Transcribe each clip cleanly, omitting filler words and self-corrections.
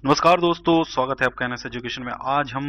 नमस्कार दोस्तों, स्वागत है आपका एनएस एजुकेशन में। आज हम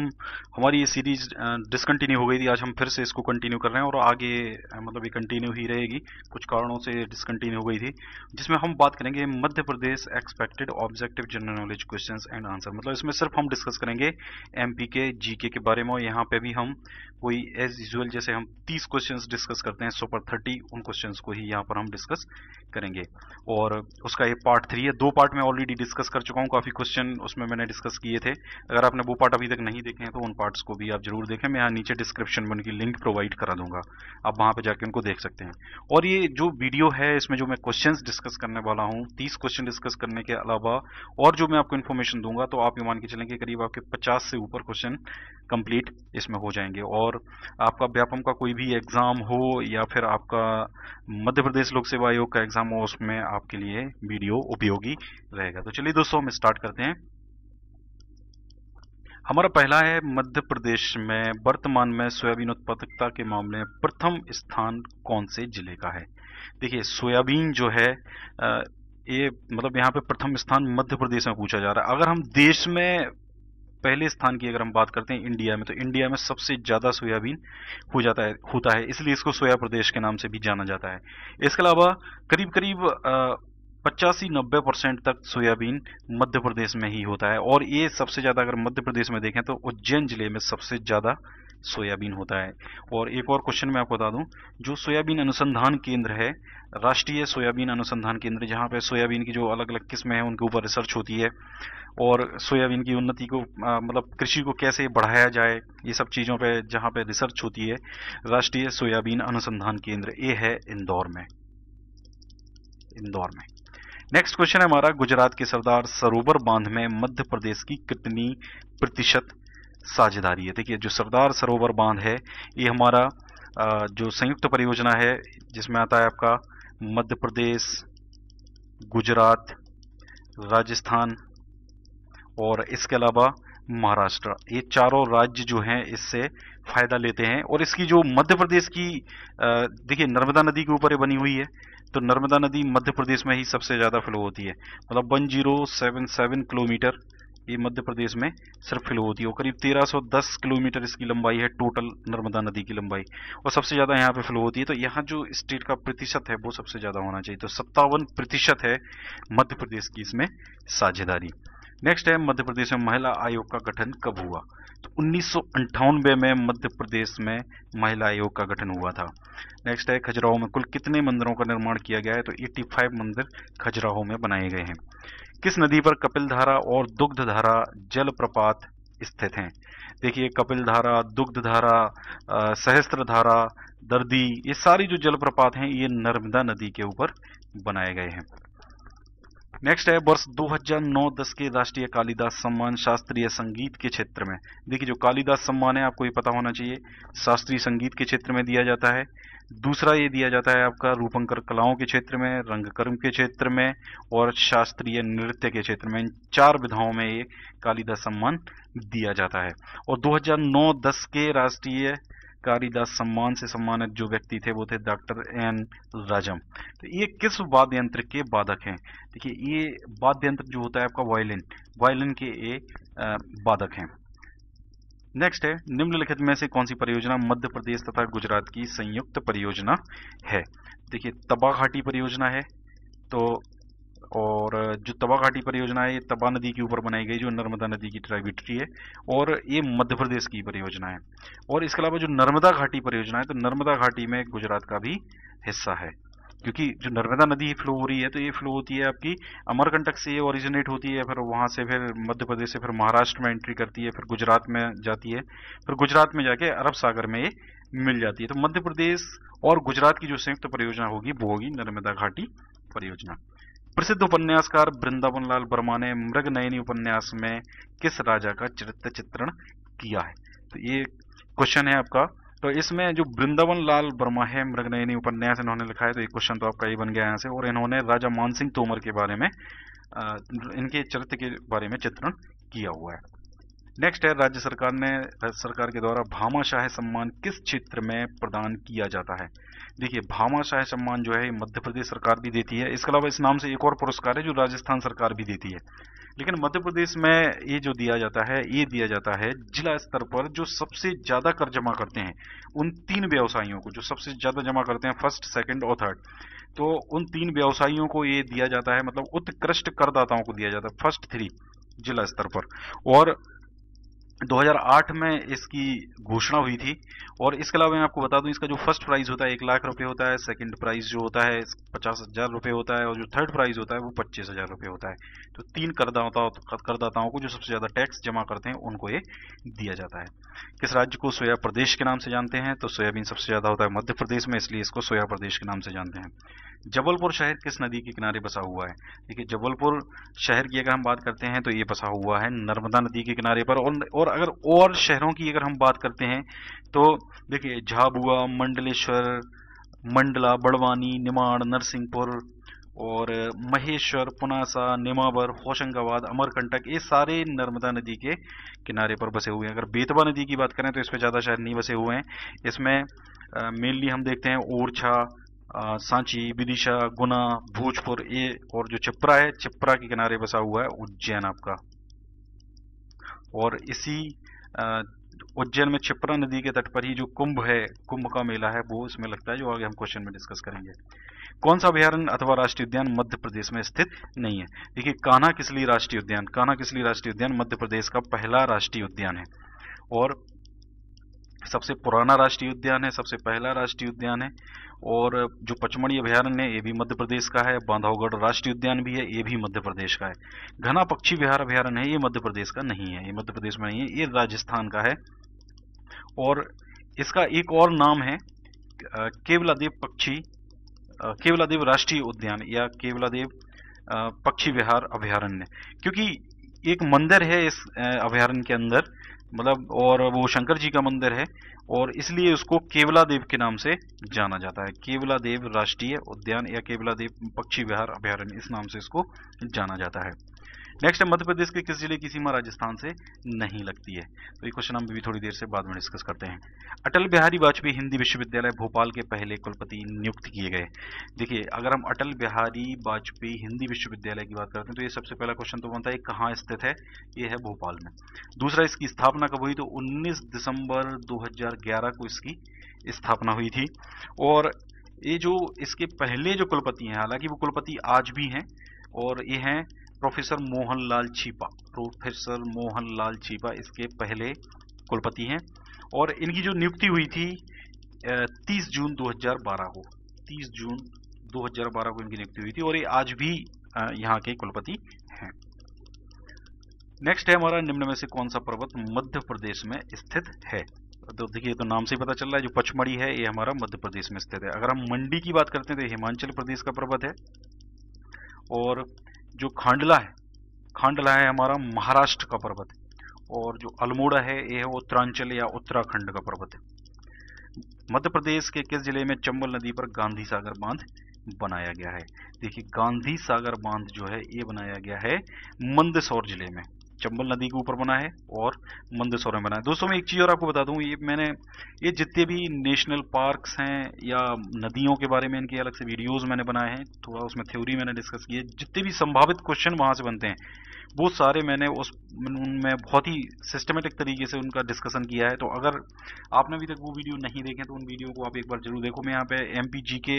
हमारी ये सीरीज डिसकंटिन्यू हो गई थी। आज हम फिर से इसको कंटिन्यू कर रहे हैं और आगे मतलब ये कंटिन्यू ही रहेगी। कुछ कारणों से डिसकंटिन्यू हो गई थी, जिसमें हम बात करेंगे Madhya Pradesh expected objective general knowledge questions and answer. मतलब इसमें सिर्फ हम डिस्कस करेंगे एमपी के जीके के बारे में। और यहाँ पे भी हम कोई एज यूजुअल जैसे हम 30 क्वेश्चंस डिस्कस करते हैं सुपर 30, उन क्वेश्चंस को ही यहाँ पर हम डिस्कस करेंगे। और उसका ये पार्ट 3 है। 2 पार्ट में ऑलरेडी डिस्कस कर चुका हूँ, काफी क्वेश्चन उसमें मैंने डिस्कस किए थे। अगर आपने वो पार्ट अभी तक नहीं देखे हैं तो उन पार्ट्स को भी आप जरूर देखें। मैं यहाँ नीचे डिस्क्रिप्शन में उनकी लिंक प्रोवाइड करा दूंगा, आप वहां पे जाके उनको देख सकते हैं। और ये जो वीडियो है इसमें जो मैं क्वेश्चंस डिस्कस करने वाला हूँ, 30 क्वेश्चन डिस्कस करने के अलावा और जो मैं आपको इन्फॉर्मेशन दूंगा, तो आप ये मान के चलेंगे करीब आपके 50 से ऊपर क्वेश्चन कंप्लीट इसमें हो जाएंगे। और आपका व्यापम का कोई भी एग्जाम हो या फिर आपका मध्य प्रदेश लोक सेवा आयोग का एग्जाम हो, उसमें आपके लिए वीडियो उपयोगी रहेगा। तो चलिए दोस्तों, हम स्टार्ट करते हैं। हमारा पहला है, मध्य प्रदेश में वर्तमान में सोयाबीन उत्पादकता के मामले में प्रथम स्थान कौन से जिले का है। देखिए, सोयाबीन जो है ये मतलब यहाँ पे प्रथम स्थान मध्य प्रदेश में पूछा जा रहा है। अगर हम देश में पहले स्थान की अगर हम बात करते हैं इंडिया में, तो इंडिया में सबसे ज्यादा सोयाबीन होता है, इसलिए इसको सोया प्रदेश के नाम से भी जाना जाता है। इसके अलावा करीब करीब 85-90% तक सोयाबीन मध्य प्रदेश में ही होता है। और ये सबसे ज्यादा अगर मध्य प्रदेश में देखें तो उज्जैन जिले में सबसे ज्यादा सोयाबीन होता है। और एक और क्वेश्चन मैं आपको बता दूं, जो सोयाबीन अनुसंधान केंद्र है, राष्ट्रीय सोयाबीन अनुसंधान केंद्र, जहां पे सोयाबीन की जो अलग अलग किस्में हैं उनके ऊपर रिसर्च होती है और सोयाबीन की उन्नति को मतलब कृषि को कैसे बढ़ाया जाए, ये सब चीजों पे जहां पे रिसर्च होती है, राष्ट्रीय सोयाबीन अनुसंधान केंद्र, ये है इंदौर में। नेक्स्ट क्वेश्चन है हमारा, गुजरात के सरदार सरोवर बांध में मध्य प्रदेश की कितनी प्रतिशत साझेदारी है। देखिए, जो सरदार सरोवर बांध है ये हमारा जो संयुक्त परियोजना है, जिसमें आता है आपका मध्य प्रदेश, गुजरात, राजस्थान और इसके अलावा महाराष्ट्र, ये चारों राज्य जो हैं इससे फायदा लेते हैं। और इसकी जो मध्य प्रदेश की देखिए, नर्मदा नदी के ऊपर ये बनी हुई है, तो नर्मदा नदी मध्य प्रदेश में ही सबसे ज्यादा फ्लो होती है। मतलब 1077 किलोमीटर ये मध्य प्रदेश में सिर्फ फ्लो होती है। और करीब 1310 किलोमीटर इसकी लंबाई है, टोटल नर्मदा नदी की लंबाई, और सबसे ज्यादा यहाँ पे फ्लो होती है। तो यहाँ जो स्टेट का प्रतिशत है वो सबसे ज्यादा होना चाहिए, तो 57% है मध्य प्रदेश की इसमें साझेदारी। नेक्स्ट है, मध्य प्रदेश में महिला आयोग का गठन कब हुआ। तो 1998 में मध्य प्रदेश में महिला आयोग का गठन हुआ था। नेक्स्ट है, खजुराहो में कुल कितने मंदिरों का निर्माण किया गया है। तो 85 मंदिर खजुराहो में बनाए गए हैं। किस नदी पर कपिल धारा और दुग्ध धारा जलप्रपात स्थित हैं। देखिए, कपिल धारा, दुग्ध धारा, सहस्त्र धारा, दर्दी, ये सारी जो जलप्रपात हैं ये नर्मदा नदी के ऊपर बनाए गए हैं। नेक्स्ट है, वर्ष 2009-10 के राष्ट्रीय कालिदास सम्मान शास्त्रीय संगीत के क्षेत्र में। देखिए, जो कालिदास सम्मान है आपको ये पता होना चाहिए, शास्त्रीय संगीत के क्षेत्र में दिया जाता है। दूसरा ये दिया जाता है आपका रूपंकर कलाओं के क्षेत्र में, रंगकर्म के क्षेत्र में और शास्त्रीय नृत्य के क्षेत्र में। इन 4 विधाओं में ये कालिदास सम्मान दिया जाता है। और 2009-10 के राष्ट्रीय कालिदास सम्मान से सम्मानित जो व्यक्ति थे वो थे डॉक्टर एन राजम। तो ये किस वाद्य यंत्र के वादक हैं। देखिए, ये वाद्य यंत्र जो होता है आपका वायलिन के ये वादक हैं। नेक्स्ट है, निम्नलिखित में से कौन सी परियोजना मध्य प्रदेश तथा गुजरात की संयुक्त परियोजना है। देखिए, तबा घाटी परियोजना है। तो और जो तबा घाटी परियोजना है ये तबा नदी के ऊपर बनाई गई, जो नर्मदा नदी की ट्राइब्यूटरी है, और ये मध्य प्रदेश की परियोजना है। और इसके अलावा जो नर्मदा घाटी परियोजना है, तो नर्मदा घाटी में गुजरात का भी हिस्सा है, क्योंकि जो नर्मदा नदी फ्लो हो रही है तो ये फ्लो होती है आपकी अमरकंटक से, ये ओरिजिनेट होती है, फिर वहां से फिर मध्य प्रदेश से फिर महाराष्ट्र में एंट्री करती है, फिर गुजरात में जाती है, फिर गुजरात में जाके अरब सागर में ये मिल जाती है। तो मध्य प्रदेश और गुजरात की जो संयुक्त परियोजना होगी वो होगी नर्मदा घाटी परियोजना। प्रसिद्ध उपन्यासकार वृंदावन लाल वर्मा ने मृगनयनी उपन्यास में किस राजा का चरित्र चित्रण किया है। तो ये क्वेश्चन है आपका। तो इसमें जो वृंदावन लाल वर्मा है, मृगनयनी उपन्यास इन्होंने लिखा है, तो ये क्वेश्चन तो आपका ये बन गया यहाँ से। और इन्होंने राजा मानसिंह तोमर के बारे में इनके चरित्र के बारे में चित्रण किया हुआ है। नेक्स्ट है, राज्य सरकार के द्वारा भामाशाह सम्मान किस क्षेत्र में प्रदान किया जाता है। देखिए, भामाशाह सम्मान जो है मध्य प्रदेश सरकार भी देती है। इसके अलावा इस नाम से एक और पुरस्कार है जो राजस्थान सरकार भी देती है। लेकिन मध्य प्रदेश में ये जो दिया जाता है, ये दिया जाता है जिला स्तर पर जो सबसे ज्यादा कर जमा करते हैं उन 3 व्यवसायियों को, जो सबसे ज्यादा जमा करते हैं फर्स्ट, सेकंड और थर्ड, तो उन 3 व्यवसायियों को ये दिया जाता है, मतलब उत्कृष्ट करदाताओं को दिया जाता है फर्स्ट 3 जिला स्तर पर। और 2008 में इसकी घोषणा हुई थी। और इसके अलावा मैं आपको बता दूं, इसका जो फर्स्ट प्राइज होता है 1 लाख रुपए होता है, सेकंड प्राइज जो होता है 50,000 रुपए होता है, और जो थर्ड प्राइज होता है वो 25,000 रुपए होता है। तो 3 करदाताओं को जो सबसे ज्यादा टैक्स जमा करते हैं उनको ये दिया जाता है। किस राज्य को सोया प्रदेश के नाम से जानते हैं? तो सोयाबीन सबसे ज्यादा होता है मध्य प्रदेश में, इसलिए इसको सोया प्रदेश के नाम से जानते हैं। जबलपुर शहर किस नदी के किनारे बसा हुआ है? देखिए, जबलपुर शहर की अगर हम बात करते हैं तो ये बसा हुआ है नर्मदा नदी के किनारे पर। और अगर और शहरों की अगर हम बात करते हैं तो देखिए, झाबुआ, मंडलेश्वर, मंडला, बड़वानी, निमाड़, नरसिंहपुर और महेश्वर, पुनासा, नेमावर, होशंगाबाद, अमरकंटक, ये सारे नर्मदा नदी के किनारे पर बसे हुए हैं। अगर बेतवा नदी की बात करें तो इस पर ज्यादा शहर नहीं बसे हुए हैं। इसमें मेनली हम देखते हैं ओरछा, सांची, विदिशा, गुना, भोजपुर, ये, और जो चिप्रा है, चिप्रा के किनारे बसा हुआ है उज्जैन आपका। और इसी उज्जैन में चिप्रा नदी के तट पर ही जो कुंभ है, कुंभ का मेला है, वो इसमें लगता है, जो आगे हम क्वेश्चन में डिस्कस करेंगे। कौन सा अभयारण्य अथवा राष्ट्रीय उद्यान मध्य प्रदेश में स्थित नहीं है? देखिए, कान्हा किसली राष्ट्रीय उद्यान, कान्हा किसली राष्ट्रीय उद्यान मध्य प्रदेश का पहला राष्ट्रीय उद्यान है, और सबसे पुराना राष्ट्रीय उद्यान है, सबसे पहला राष्ट्रीय उद्यान है। और जो पचमढ़ी अभयारण्य है, ये भी मध्य प्रदेश का है। बांधवगढ़ राष्ट्रीय उद्यान भी है, ये भी मध्य प्रदेश का है। घना पक्षी विहार अभयारण्य है, ये मध्य प्रदेश का नहीं है, ये मध्य प्रदेश में नहीं है, ये राजस्थान का है। और इसका एक और नाम है केवलादेव राष्ट्रीय उद्यान या केवलादेव पक्षी विहार अभयारण्य, क्योंकि एक मंदिर है इस अभयारण्य के अंदर, मतलब, और वो शंकर जी का मंदिर है, और इसलिए उसको केवलादेव के नाम से जाना जाता है। केवलादेव राष्ट्रीय उद्यान या केवलादेव पक्षी विहार अभयारण्य, इस नाम से इसको जाना जाता है। नेक्स्ट है, मध्य प्रदेश के किस जिले की सीमा राजस्थान से नहीं लगती है? तो ये क्वेश्चन हम भी थोड़ी देर से बाद में डिस्कस करते हैं। अटल बिहारी वाजपेयी हिंदी विश्वविद्यालय भोपाल के पहले कुलपति नियुक्त किए गए। देखिए, अगर हम अटल बिहारी वाजपेयी हिंदी विश्वविद्यालय की बात करते हैं तो ये सबसे पहला क्वेश्चन तो बनता है कहाँ स्थित है? ये है भोपाल में। दूसरा, इसकी स्थापना कब हुई? तो 19 दिसंबर 2011 को इसकी स्थापना हुई थी। और ये जो इसके पहले जो कुलपति हैं, हालांकि वो कुलपति आज भी हैं, और ये हैं प्रोफेसर मोहनलाल छीपा। प्रोफेसर मोहनलाल छीपा इसके पहले कुलपति हैं, और इनकी जो नियुक्ति हुई थी 30 जून 2012 को, 30 जून 2012 को इनकी नियुक्ति हुई थी, और ये आज भी यहाँ के कुलपति हैं। नेक्स्ट है हमारा, निम्न में से कौन सा पर्वत मध्य प्रदेश में स्थित है? तो देखिए, तो नाम से ही पता चल रहा है, जो पचमढ़ी है ये हमारा मध्य प्रदेश में स्थित है। अगर हम मंडी की बात करते हैं तो हिमाचल प्रदेश का पर्वत है, और जो खांडला है हमारा महाराष्ट्र का पर्वत है, और जो अल्मोड़ा है ये है उत्तरांचल या उत्तराखंड का पर्वत है। मध्य प्रदेश के किस जिले में चंबल नदी पर गांधी सागर बांध बनाया गया है? देखिए, गांधी सागर बांध जो है ये बनाया गया है मंदसौर जिले में, चंबल नदी के ऊपर बना है और मंदसौर में बना है। दोस्तों, मैं एक चीज और आपको बता दूं, ये जितने भी नेशनल पार्क्स हैं या नदियों के बारे में इनके अलग से वीडियोस मैंने बनाए हैं, थोड़ा उसमें थ्योरी मैंने डिस्कस की है, जितने भी संभावित क्वेश्चन वहां से बनते हैं वो सारे मैंने उनमें बहुत ही सिस्टमेटिक तरीके से उनका डिस्कशन किया है। तो अगर आपने अभी तक वो वीडियो नहीं देखे तो उन वीडियो को आप एक बार जरूर देखो। मैं यहाँ पे एमपी जीके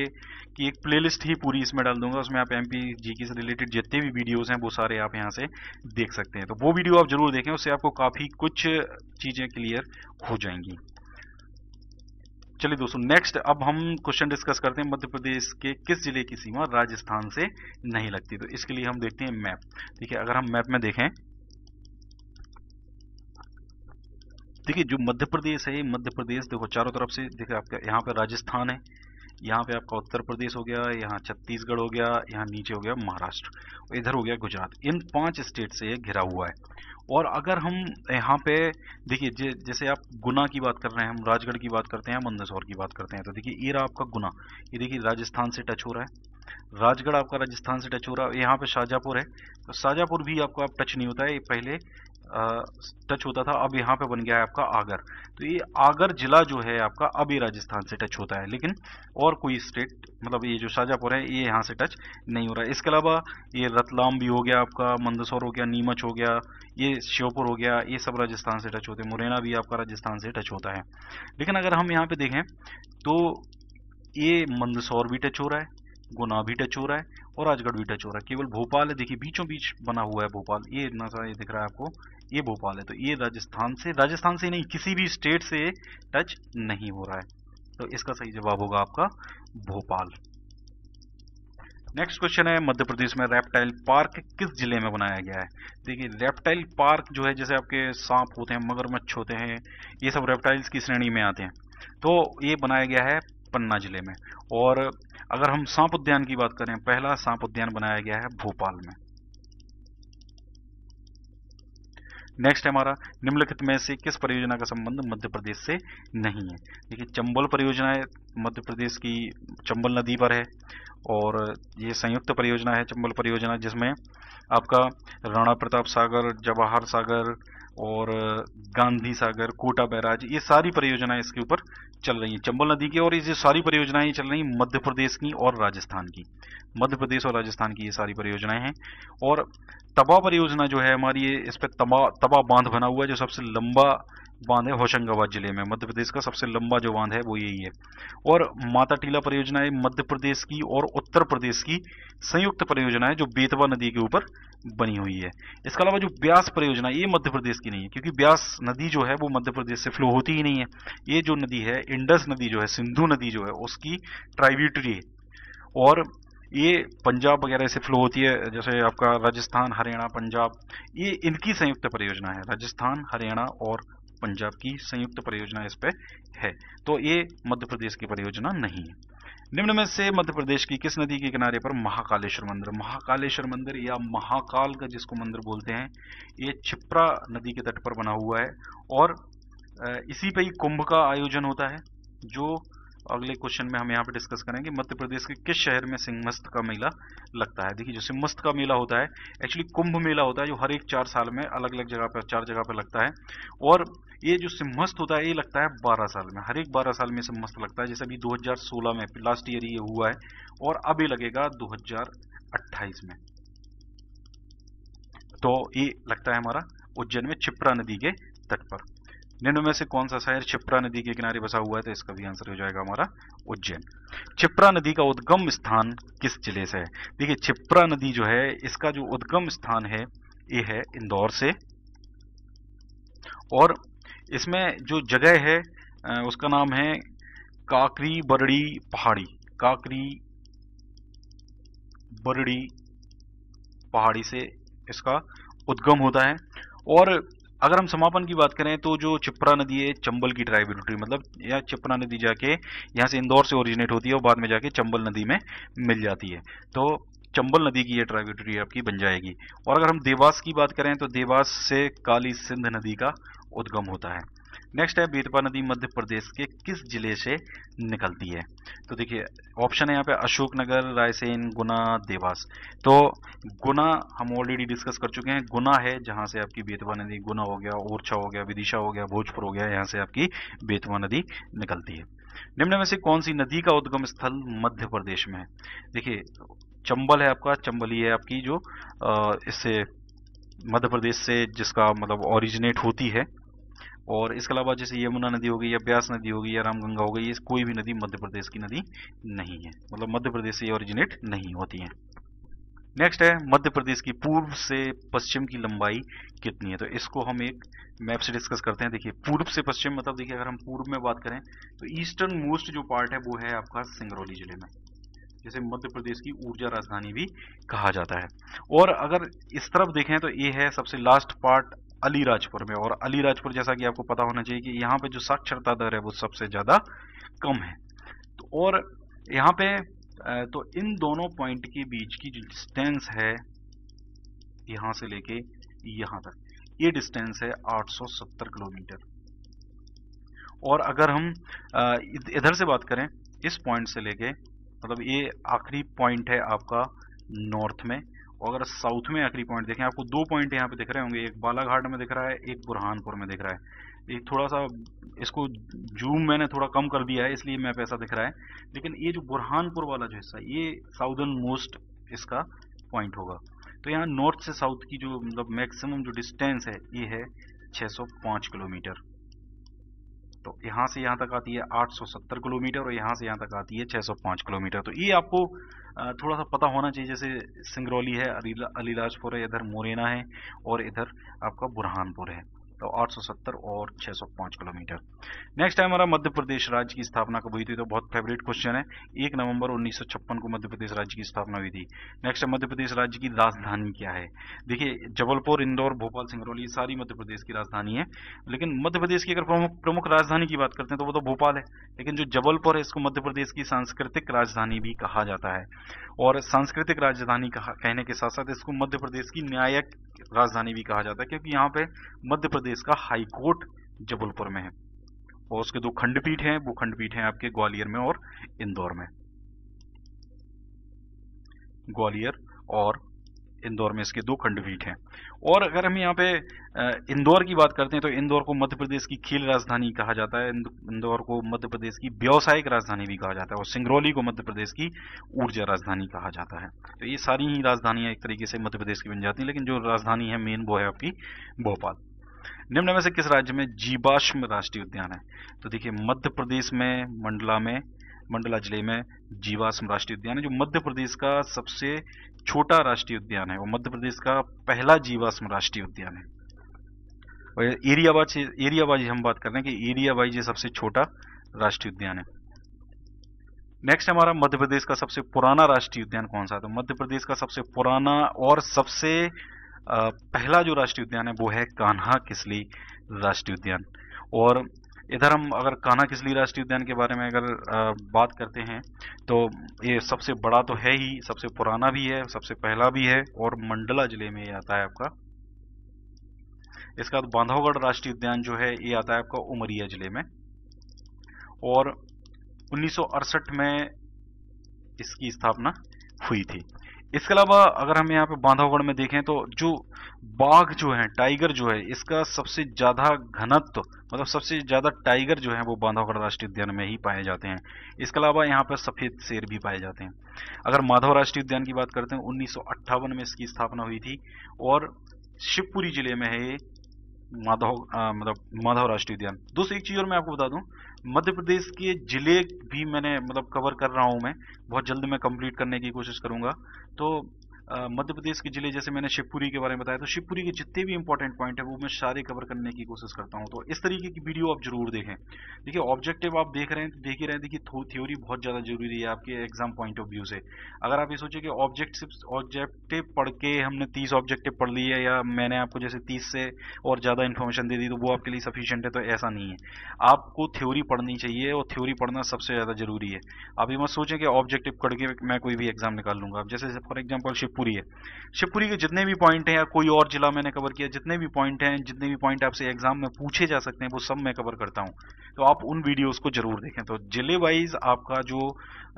की एक प्लेलिस्ट ही पूरी इसमें डाल दूंगा, उसमें आप एमपी जीके से रिलेटेड जितने भी वीडियोस हैं वो सारे आप यहाँ से देख सकते हैं। तो वो वीडियो आप जरूर देखें, उससे आपको काफी कुछ चीजें क्लियर हो जाएंगी। चलिए दोस्तों, नेक्स्ट अब हम क्वेश्चन डिस्कस करते हैं, मध्य प्रदेश के किस जिले की सीमा राजस्थान से नहीं लगती? तो इसके लिए हम देखते हैं मैप। देखिए, अगर हम मैप में देखें, देखिए जो मध्य प्रदेश है, मध्य प्रदेश देखो चारों तरफ से, देखिए आपका यहाँ पे राजस्थान है, यहाँ पे आपका उत्तर प्रदेश हो गया, यहाँ छत्तीसगढ़ हो गया, यहाँ नीचे हो गया महाराष्ट्र, इधर हो गया गुजरात। इन 5 स्टेट से ये घिरा हुआ है। और अगर हम यहाँ पे देखिए, जैसे आप गुना की बात कर रहे हैं, हम राजगढ़ की बात करते हैं, मंदसौर की बात करते हैं, तो देखिए ये रहा आपका गुना, ये देखिए राजस्थान से टच हो रहा है, राजगढ़ आपका राजस्थान से टच हो रहा है। यहाँ पे शाहजहाँपुर है, तो शाहजहाँपुर भी आपको आप टच नहीं होता है, ये पहले टच होता था, अब यहाँ पे बन गया है आपका आगर। तो ये आगर जिला जो है आपका अब ये राजस्थान से टच होता है, लेकिन और कोई स्टेट मतलब ये जो शाजापुर है ये यहाँ से टच नहीं हो रहा है। इसके अलावा ये रतलाम भी हो गया आपका, मंदसौर हो गया, नीमच हो गया, ये श्योपुर हो गया, ये सब राजस्थान से टच होते हैं। मुरैना भी आपका राजस्थान से टच होता है। लेकिन अगर हम यहाँ पे देखें तो ये मंदसौर भी टच हो रहा है, गुना भी टच हो रहा है और राजगढ़ भी टच हो रहा है। केवल भोपाल है, देखिए बीचों बीच बना हुआ है भोपाल, ये नज़ारा ये दिख रहा है आपको, ये भोपाल है। तो ये राजस्थान से नहीं, किसी भी स्टेट से टच नहीं हो रहा है। तो इसका सही जवाब होगा आपका भोपाल। नेक्स्ट क्वेश्चन है, मध्य प्रदेश में रेप्टाइल पार्क किस जिले में बनाया गया है? देखिए रेप्टाइल पार्क जो है, जैसे आपके सांप होते हैं, मगरमच्छ होते हैं, ये सब रेप्टाइल्स की श्रेणी में आते हैं। तो ये बनाया गया है पन्ना जिले में। और अगर हम सांप उद्यान की बात करें, पहला सांप उद्यान बनाया गया है भोपाल में। नेक्स्ट है हमारा, निम्नलिखित में से किस परियोजना का संबंध मध्य प्रदेश से नहीं है? देखिए चंबल परियोजना है मध्य प्रदेश की, चंबल नदी पर है, और ये संयुक्त परियोजना है चंबल परियोजना, जिसमें आपका राणा प्रताप सागर, जवाहर सागर और गांधी सागर, कोटा बैराज, ये सारी परियोजनाएं इसके ऊपर चल रही हैं चंबल नदी की। और ये सारी परियोजनाएं चल रही हैं मध्य प्रदेश की और राजस्थान की, मध्य प्रदेश और राजस्थान की ये सारी परियोजनाएं हैं। और तबा परियोजना जो है हमारी, ये इस पे तबा बांध बना हुआ है, जो सबसे लंबा बांध है होशंगाबाद जिले में। मध्य प्रदेश का सबसे लंबा जो बांध है वो यही है। और माता टीला परियोजना है मध्य प्रदेश की और उत्तर प्रदेश की संयुक्त परियोजना है, जो बेतवा नदी के ऊपर बनी हुई है। इसके अलावा जो ब्यास परियोजना, ये मध्य प्रदेश की नहीं है, क्योंकि ब्यास नदी जो है वो मध्य प्रदेश से फ्लो होती ही नहीं है। ये जो नदी है, इंडस नदी जो है, सिंधु नदी जो है, उसकी ट्राइब्यूटरी है, और ये पंजाब वगैरह से फ्लो होती है, जैसे आपका राजस्थान, हरियाणा, पंजाब, ये इनकी संयुक्त परियोजना है। राजस्थान, हरियाणा और पंजाब की संयुक्त परियोजना इस पे है। तो ये मध्य प्रदेश की परियोजना नहीं है। निम्न में से मध्य प्रदेश की किस नदी के किनारे पर महाकालेश्वर मंदिर? महाकालेश्वर मंदिर या महाकाल का जिसको मंदिर बोलते हैं, ये क्षिप्रा नदी के तट पर बना हुआ है, और इसी पे ही कुंभ का आयोजन होता है, जो अगले क्वेश्चन में हम यहाँ पे डिस्कस करेंगे। मध्य प्रदेश के किस शहर में सिंहमस्त का मेला लगता है? देखिए जो सिंहमस्त का मेला होता है, एक्चुअली कुंभ मेला होता है, जो हर एक 4 साल में अलग अलग जगह पर 4 जगह पर लगता है। और ये जो सिंहमस्त होता है, ये लगता है 12 साल में, हर एक 12 साल में सिंहमस्त लगता है। जैसे अभी 2016 में लास्ट ईयर ये हुआ है, और अब ये लगेगा 2028 में। तो ये लगता है हमारा उज्जैन में क्षिप्रा नदी के तट पर। निम्न में से कौन सा शहर क्षिप्रा नदी के किनारे बसा हुआ है? तो इसका भी आंसर हो जाएगा हमारा उज्जैन। क्षिप्रा नदी का उद्गम स्थान किस जिले से है? देखिए क्षिप्रा नदी जो है, इसका जो उद्गम स्थान है ये है इंदौर से, और इसमें जो जगह है उसका नाम है काकरी बरड़ी पहाड़ी। काकरी बरड़ी पहाड़ी से इसका उद्गम होता है। और अगर हम समापन की बात करें तो जो क्षिप्रा नदी है चंबल की ट्राइब्यूटरी, मतलब यह क्षिप्रा नदी जाके यहाँ से इंदौर से ओरिजिनेट होती है और बाद में जाके चंबल नदी में मिल जाती है। तो चंबल नदी की ये ट्राइब्यूटरी आपकी बन जाएगी। और अगर हम देवास की बात करें तो देवास से काली सिंध नदी का उद्गम होता है। नेक्स्ट है, बेतवा नदी मध्य प्रदेश के किस जिले से निकलती है? तो देखिए ऑप्शन है यहाँ पे अशोकनगर, रायसेन, गुना, देवास। तो गुना हम ऑलरेडी डिस्कस कर चुके हैं, गुना है जहां से आपकी बेतवा नदी, गुना हो गया, ओरछा हो गया, विदिशा हो गया, भोजपुर हो गया, यहाँ से आपकी बेतवा नदी निकलती है। निम्न में से कौन सी नदी का उद्गम स्थल मध्य प्रदेश में है? देखिए चंबल है आपका, चंबली है आपकी, जो इससे मध्य प्रदेश से जिसका मतलब ओरिजिनेट होती है। और इसके अलावा जैसे यमुना नदी हो गई, या ब्यास नदी हो गई, या रामगंगा हो गई, ये कोई भी नदी मध्य प्रदेश की नदी नहीं है, मतलब मध्य प्रदेश से ओरिजिनेट नहीं होती है। नेक्स्ट है, मध्य प्रदेश की पूर्व से पश्चिम की लंबाई कितनी है? तो इसको हम एक मैप से डिस्कस करते हैं। देखिए पूर्व से पश्चिम मतलब, देखिए अगर हम पूर्व में बात करें तो ईस्टर्न मोस्ट जो पार्ट है वो है आपका सिंगरौली जिले में, जिसे मध्य प्रदेश की ऊर्जा राजधानी भी कहा जाता है। और अगर इस तरफ देखें तो ये है सबसे लास्ट पार्ट अलीराजपुर में, और अलीराजपुर जैसा कि आपको पता होना चाहिए कि यहाँ पे जो साक्षरता दर है वो सबसे ज्यादा कम है। तो और यहाँ पे तो इन दोनों पॉइंट के बीच की जो डिस्टेंस है यहाँ से लेके यहाँ तक, ये डिस्टेंस है 870 किलोमीटर। और अगर हम इधर से बात करें, इस पॉइंट से लेके, मतलब ये आखिरी पॉइंट है आपका नॉर्थ में, और अगर साउथ में आखिरी पॉइंट देखें, आपको 2 पॉइंट यहाँ पे दिख रहे होंगे, एक बालाघाट में दिख रहा है, एक बुरहानपुर में दिख रहा है। ये थोड़ा सा इसको जूम मैंने थोड़ा कम कर दिया है, इसलिए मैप ऐसा दिख रहा है, लेकिन ये जो बुरहानपुर वाला जो हिस्सा, ये साउदर्न मोस्ट इसका पॉइंट होगा। तो यहाँ नॉर्थ से साउथ की जो मतलब मैक्सिमम जो डिस्टेंस है ये है 605 किलोमीटर। तो यहाँ से यहाँ तक आती है 870 किलोमीटर और यहाँ से यहाँ तक आती है 605 किलोमीटर। तो ये आपको थोड़ा सा पता होना चाहिए, जैसे सिंगरौली है, अलीराजपुर है, इधर मुरैना है और इधर आपका बुरहानपुर है। तो 870 और 605 किलोमीटर। नेक्स्ट है हमारा मध्य प्रदेश राज्य की स्थापना कब हुई थी? तो बहुत फेवरेट क्वेश्चन है। 1 नवंबर 1956 को मध्य प्रदेश राज्य की स्थापना हुई थी। नेक्स्ट है मध्य प्रदेश राज्य की राजधानी क्या है? देखिए जबलपुर, इंदौर, भोपाल, सिंगरौली सारी मध्य प्रदेश की राजधानी है, लेकिन मध्य प्रदेश की अगर प्रमुख राजधानी की बात करते हैं तो वो तो भोपाल है, लेकिन जो जबलपुर है इसको मध्य प्रदेश की सांस्कृतिक राजधानी भी कहा जाता है। और सांस्कृतिक राजधानी कहने के साथ साथ इसको मध्य प्रदेश की न्यायिक राजधानी भी कहा जाता है, क्योंकि यहाँ पे मध्य प्रदेश का हाई कोर्ट जबलपुर में है और उसके 2 खंडपीठ हैं, वो खंडपीठ हैं आपके ग्वालियर में और इंदौर में। ग्वालियर और इंदौर में इसके 2 खंडपीठ हैं। और अगर हम यहाँ पे इंदौर की बात करते हैं तो इंदौर को मध्य प्रदेश की खेल राजधानी कहा जाता है, इंदौर को मध्य प्रदेश की व्यावसायिक राजधानी भी कहा जाता है और सिंगरौली को मध्य प्रदेश की ऊर्जा राजधानी कहा जाता है। तो ये सारी ही राजधानियां एक तरीके से मध्य प्रदेश की बन जाती हैं, लेकिन जो राजधानी है मेन वो है आपकी भोपाल। निम्न में से किस राज्य में जीवाश्म राष्ट्रीय उद्यान है? तो देखिए मध्य प्रदेश में मंडला जिले में जीवाश्म राष्ट्रीय उद्यान है, जो मध्य प्रदेश का सबसे छोटा राष्ट्रीय उद्यान है और मध्य प्रदेश का पहला जीवाश्म राष्ट्रीय उद्यान है। और एरिया वाइज हम बात कर रहे हैं कि एरिया वाइज ये सबसे छोटा राष्ट्रीय उद्यान है। नेक्स्ट हमारा मध्य प्रदेश का सबसे पुराना राष्ट्रीय उद्यान कौन सा है? तो मध्य प्रदेश का सबसे पुराना और सबसे पहला जो राष्ट्रीय उद्यान है वो है कान्हा किसली राष्ट्रीय उद्यान। और इधर हम अगर कान्हा किसली राष्ट्रीय उद्यान के बारे में अगर बात करते हैं तो ये सबसे बड़ा तो है ही, सबसे पुराना भी है, सबसे पहला भी है और मंडला जिले में ये आता है आपका। इसका बांधवगढ़ राष्ट्रीय उद्यान जो है ये आता है आपका उमरिया जिले में और 1968 में इसकी स्थापना हुई थी। इसके अलावा अगर हम यहाँ पे बांधवगढ़ में देखें तो जो बाघ जो है, टाइगर जो है, इसका सबसे ज्यादा घनत्व मतलब सबसे ज्यादा टाइगर जो है वो बांधवगढ़ राष्ट्रीय उद्यान में ही पाए जाते हैं। इसके अलावा यहाँ पर सफेद शेर भी पाए जाते हैं। अगर माधव राष्ट्रीय उद्यान की बात करते हैं 1958 में इसकी स्थापना हुई थी और शिवपुरी जिले में है ये माधव राष्ट्रीय उद्यान। दोस्तों एक चीज और मैं आपको बता दूं, मध्य प्रदेश के जिले भी मैंने कवर कर रहा हूं, मैं बहुत जल्द में कंप्लीट करने की कोशिश करूंगा। तो मध्य प्रदेश के जिले जैसे मैंने शिवपुरी के बारे में बताया, तो शिवपुरी के जितने भी इंपॉर्टेंट पॉइंट है वो मैं सारे कवर करने की कोशिश करता हूं। तो इस तरीके की वीडियो आप जरूर देखें। देखिए ऑब्जेक्टिव आप देख रहे हैं तो देख ही रहे हैं, देखिए थ्योरी बहुत ज्यादा जरूरी है आपके एग्जाम पॉइंट ऑफ व्यू से। अगर आप ये सोचे कि ऑब्जेक्टिव पढ़ के हमने 30 ऑब्जेक्टिव पढ़ लिए या मैंने आपको जैसे 30 से और ज्यादा इन्फॉर्मेशन दे दी तो वो आपके लिए सफिशिएंट है, तो ऐसा नहीं है। आपको थ्योरी पढ़नी चाहिए और थ्योरी पढ़ना सबसे ज्यादा जरूरी है। आप ये मत सोचें कि ऑब्जेक्टिव पढ़ के मैं कोई भी एग्जाम निकाल लूंगा। अब जैसे फॉर एग्जाम्पल शिवपुरी है, शिवपुरी के जितने भी पॉइंट हैं या कोई और जिला मैंने कवर किया, जितने भी पॉइंट हैं, जितने भी पॉइंट आपसे एग्जाम में पूछे जा सकते हैं वो सब मैं कवर करता हूं। तो आप उन वीडियोस को जरूर देखें, तो जिले वाइज आपका जो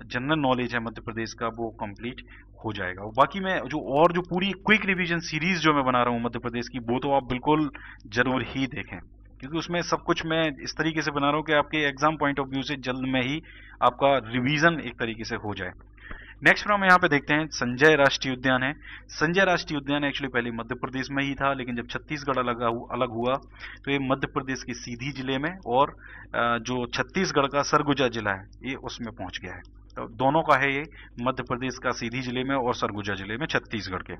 जनरल नॉलेज है मध्य प्रदेश का वो कंप्लीट हो जाएगा। और बाकी मैं जो पूरी क्विक रिवीजन सीरीज जो मैं बना रहा हूं मध्य प्रदेश की, वो तो आप बिल्कुल जरूर ही देखें, क्योंकि उसमें सब कुछ मैं इस तरीके से बना रहा हूं कि आपके एग्जाम पॉइंट ऑफ व्यू से जल्द में ही आपका रिवीजन एक तरीके से हो जाए। नेक्स्ट हम यहाँ पे देखते हैं संजय राष्ट्रीय उद्यान है। संजय राष्ट्रीय उद्यान एक्चुअली पहले मध्य प्रदेश में ही था, लेकिन जब छत्तीसगढ़ अलग हुआ तो ये मध्य प्रदेश के सीधी जिले में और जो छत्तीसगढ़ का सरगुजा जिला है ये उसमें पहुंच गया है। तो दोनों का है ये, मध्य प्रदेश का सीधी जिले में और सरगुजा जिले में छत्तीसगढ़ के।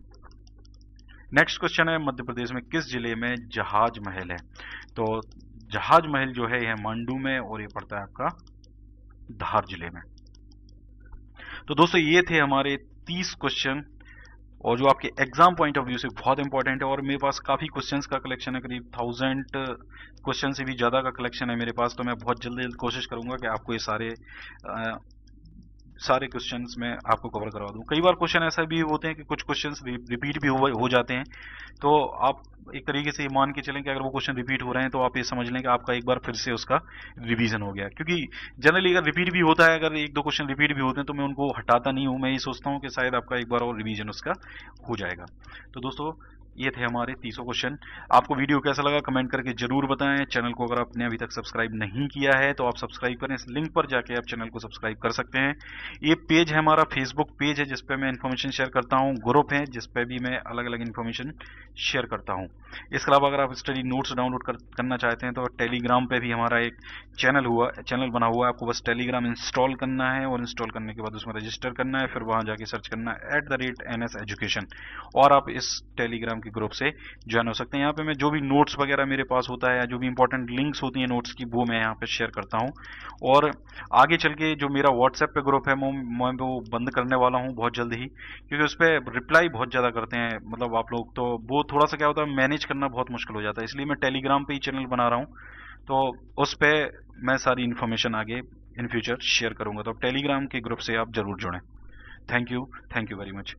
नेक्स्ट क्वेश्चन है मध्य प्रदेश में किस जिले में जहाज महल है? तो जहाज महल जो है यह मांडू में और ये पड़ता है आपका धार जिले में। तो दोस्तों ये थे हमारे 30 क्वेश्चन और जो आपके एग्जाम पॉइंट ऑफ व्यू से बहुत इंपॉर्टेंट है। और मेरे पास काफी क्वेश्चंस का कलेक्शन है, करीब 1000 क्वेश्चन से भी ज्यादा का कलेक्शन है मेरे पास। तो मैं बहुत जल्दी कोशिश करूंगा कि आपको ये सारे क्वेश्चंस में आपको कवर करवा दूं। कई बार क्वेश्चन ऐसा भी होते हैं कि कुछ क्वेश्चंस रिपीट भी हो जाते हैं, तो आप एक तरीके से ये मान के चलें कि अगर वो क्वेश्चन रिपीट हो रहे हैं तो आप ये समझ लें कि आपका एक बार फिर से उसका रिवीजन हो गया। क्योंकि जनरली अगर रिपीट भी होता है, अगर एक दो क्वेश्चन रिपीट भी होते हैं तो मैं उनको हटाता नहीं हूँ, मैं ये सोचता हूँ कि शायद आपका एक बार और रिवीजन उसका हो जाएगा। तो दोस्तों ये थे हमारे 300 क्वेश्चन। आपको वीडियो कैसा लगा कमेंट करके जरूर बताएं। चैनल को अगर आपने अभी तक सब्सक्राइब नहीं किया है तो आप सब्सक्राइब करें, इस लिंक पर जाके आप चैनल को सब्सक्राइब कर सकते हैं। ये पेज है हमारा फेसबुक पेज है जिसपे मैं इन्फॉर्मेशन शेयर करता हूँ, ग्रुप है जिसपे भी मैं अलग अलग इन्फॉर्मेशन शेयर करता हूँ। इसके अलावा अगर आप स्टडी नोट्स डाउनलोड करना चाहते हैं तो टेलीग्राम पे भी हमारा एक चैनल बना हुआ है। आपको बस टेलीग्राम इंस्टॉल करना है और इंस्टॉल करने के बाद उसमें रजिस्टर करना है, फिर वहां जाके सर्च करना है @NS Education और आप इस टेलीग्राम के ग्रुप से ज्वाइन हो सकते हैं। यहाँ पे मैं जो भी नोट्स वगैरह मेरे पास होता है या जो भी इंपॉर्टेंट लिंक्स होती हैं नोट्स की वो मैं यहाँ पे शेयर करता हूँ। और आगे चल के जो मेरा व्हाट्सएप पे ग्रुप है मैं वो बंद करने वाला हूँ बहुत जल्द ही, क्योंकि उस पर रिप्लाई बहुत ज़्यादा करते हैं मतलब आप लोग, तो वो थोड़ा सा क्या होता है मैनेज करना बहुत मुश्किल हो जाता है। इसलिए मैं टेलीग्राम पे ही चैनल बना रहा हूँ, तो उस पर मैं सारी इन्फॉर्मेशन आगे इन फ्यूचर शेयर करूँगा। तो टेलीग्राम के ग्रुप से आप जरूर जुड़ें। Thank you very much.